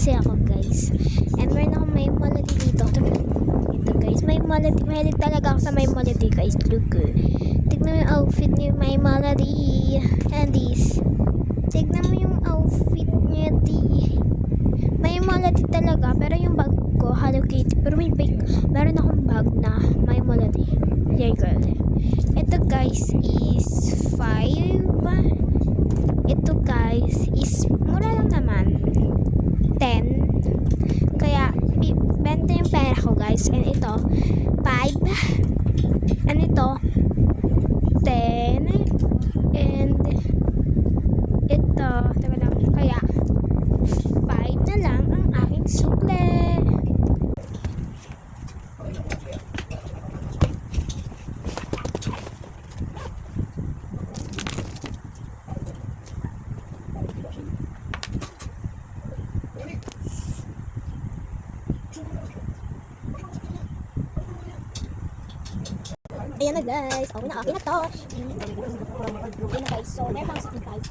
kasi ako guys. And meron akong may melody dito. Ito guys, may melody. Mahilig talaga ako sa may melody guys. Look. Tignan mo yung outfit niyo, may melody. And this. Tignan mo yung outfit niya, di. May melody talaga. Pero yung bag ko, Hello Kitty. Pero meron akong bag na may melody. Yeah girl. Ito guys is 5. Ito guys is mura lang naman. 10. Kaya benta yung pera ko guys. And ito 5. And ito 10. And ito teka lang. Kaya 5 na lang ang aking sukle. Ayan na guys. Okay na, okay na to. Ayan na guys. So, meron akong sakit guys.